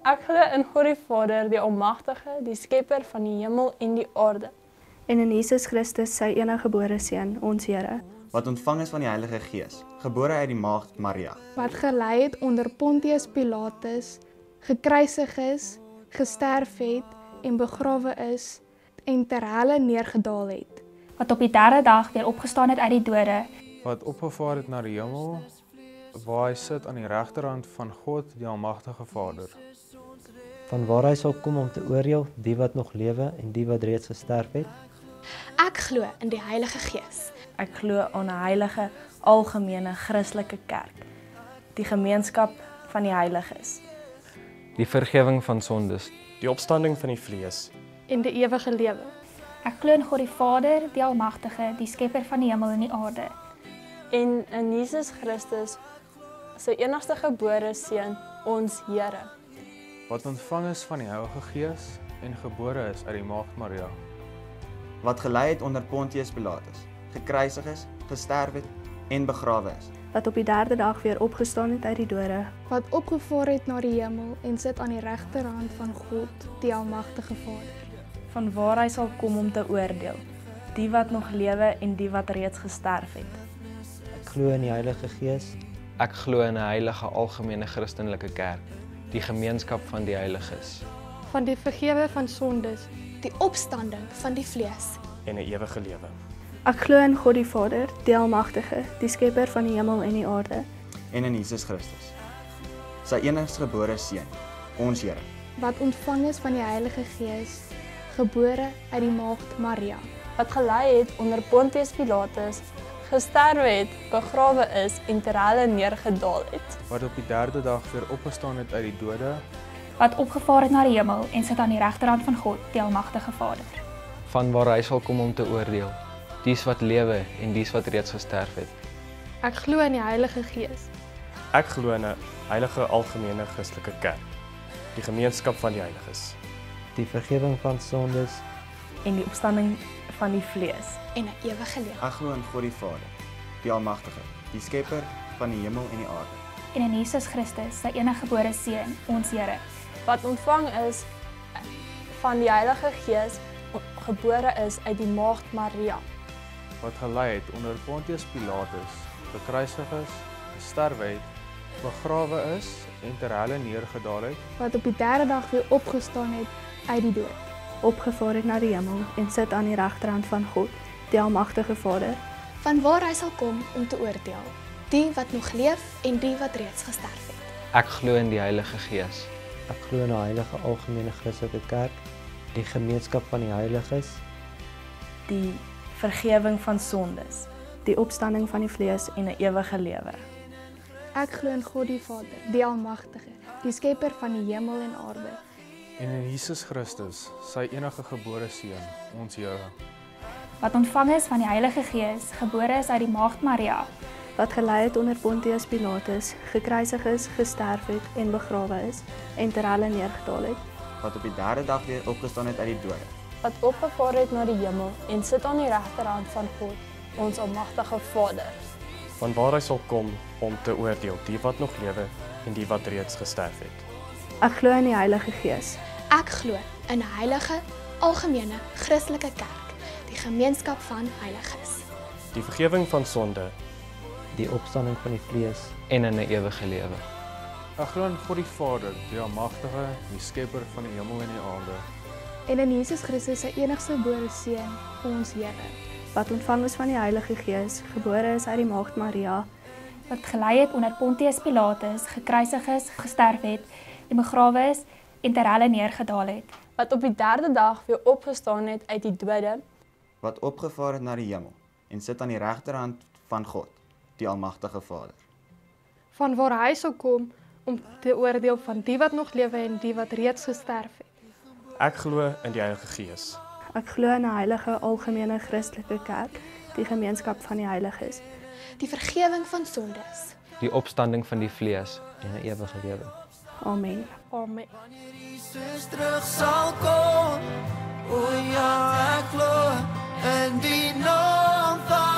Ek glo in God die Vader, die Almagtige, die Skepper van die hemel en die aarde. En in Jesus Christus, sy eniggebore Seun, ons Here, wat ontvang is van die Heilige Gees, gebore uit die maagd Maria, wat gelei het onder Pontius Pilatus, gekruisig is, gesterf het en begrawe is en ter helle neergedaal het, wat op die derde dag weer opgestaan het uit die dode, wat opgevaar het na die hemel, waar hy sit aan die regterhand van God, die Almagtige Vader, van waar hy sal kom om te oordeel die wat nog lewe en die wat reeds gesterf het. Ek glo in die Heilige Gees. Ek glo aan 'n heilige, algemene Christelike kerk, die gemeenskap van die heiliges, die vergifnis van sondes, die opstanding van die vlees en die ewige lewe. Ek glo in God die Vader, die Almagtige, die Skepper van die hemel en die aarde, en in Jesus Christus, sy enigste gebore Seun, ons Here, wat ontvang is van die Heilige Gees en gebore is uit die maagd Maria, wat gelei het onder Pontius Pilatus, gekruisig is, gesterf het en begrawe is, wat op die derde dag weer opgestaan het uit die dode, wat opgevaar het na die hemel en sit aan die regterhand van God, die Almagtige Vader, van waar hy sal kom om te oordeel, die wat nog lewe en die wat reeds gesterf het. Ek glo in die Heilige Gees. Ek glo in 'n heilige, algemene Christelike kerk, die gemeenskap van die heiliges, van die vergifnis van sondes, die opstanding van die vlees en 'n ewige lewe. Ek glo in God die Vader, die Almagtige, die Skepper van die hemel en die aarde, en in Jesus Christus, sy eniggebore Seun, ons Here, wat ontvang is van die Heilige Gees, gebore uit die maagd Maria, wat gelei het onder Pontius Pilatus, gesterf het, begrawe is en ter helle neergedaal het, wat op die derde dag weer opgestaan het uit die dode, wat opgevaar het na die hemel en sit aan die regterhand van God, die Almagtige Vader, van waar hy sal kom om te oordeel, dies wat lewe en dies wat reeds gesterf het. Ek glo in die Heilige Gees. Ek glo in 'n heilige, algemene Christelike kerk, die gemeenskap van die heiliges, die vergifnis van sondes en die opstanding van die vlees, en 'n ewige lewe. Ek glo in God die Vader, die Almagtige, die Skepper van die hemel en die aarde, en in Jesus Christus, sy eniggebore Seun, ons Here, wat ontvang is van die Heilige Gees, gebore is uit die maagd Maria, wat gelei het onder Pontius Pilatus, gekruisig is, gesterf het, begrawe is en ter helle neergedaal het, wat op die derde dag weer opgestaan het uit die dood, opgevaar het na die hemel en sit aan die regterhand van God, die Almagtige Vader, van waar hy sal kom om te oordeel, die wat nog leef en die wat reeds gesterf het. Ek glo in die Heilige Gees. Ek glo in 'n heilige, algemene Christelike kerk, die gemeenskap van die heiliges, die vergifnis van sondes, die opstanding van die vlees en 'n ewige lewe. Ek glo in God die Vader, die Almagtige, die Skepper van die hemel en aarde, en in Jesus Christus, sy eniggebore Seun, ons Here, wat ontvang is van die Heilige Gees, gebore is uit die maagd Maria, wat gelei het onder Pontius Pilatus, gekruisig is, gesterf het en begrawe is en ter helle neergedaal het, wat op die derde dag weer opgestaan het uit die dode, wat opgevaar het na die hemel en sit aan die regterhand van God, ons Almagtige Vader, van waar hy sal kom om te oordeel die wat nog lewe en die wat reeds gesterf het. Ek glo in die Heilige Gees. Ek glo in 'n heilige, algemene Christelike kerk, die gemeenskap van heiliges, die vergifnis van sonde, die opstanding van die vlees en in 'n ewige lewe. Ek glo in God die Vader, die Almagtige, die Skepper van die hemel en die aarde, en in Jesus Christus, sy eniggebore Seun, ons Here, wat ontvang is van die Heilige Gees, gebore is uit die maagd Maria, wat gelei het onder Pontius Pilatus, gekruisig is, gesterf het en begrawe is en ter helle neergedaal het, wat op die derde dag weer opgestaan het uit die dode, wat opgevaar het na die hemel en sit aan die regterhand van God, die Almagtige Vader, van waar hy sal kom om te oordeel van die wat nog lewe en die wat reeds gesterf het. Ek glo in die Heilige Gees. Ek glo in 'n heilige, algemene Christelike kerk, die gemeenskap van die heiliges, die vergifnis van sondes, die opstanding van die vlees en 'n ewige lewe. Amen. Amen. Jesus terug sal kom, o ja, ek glo in die naam van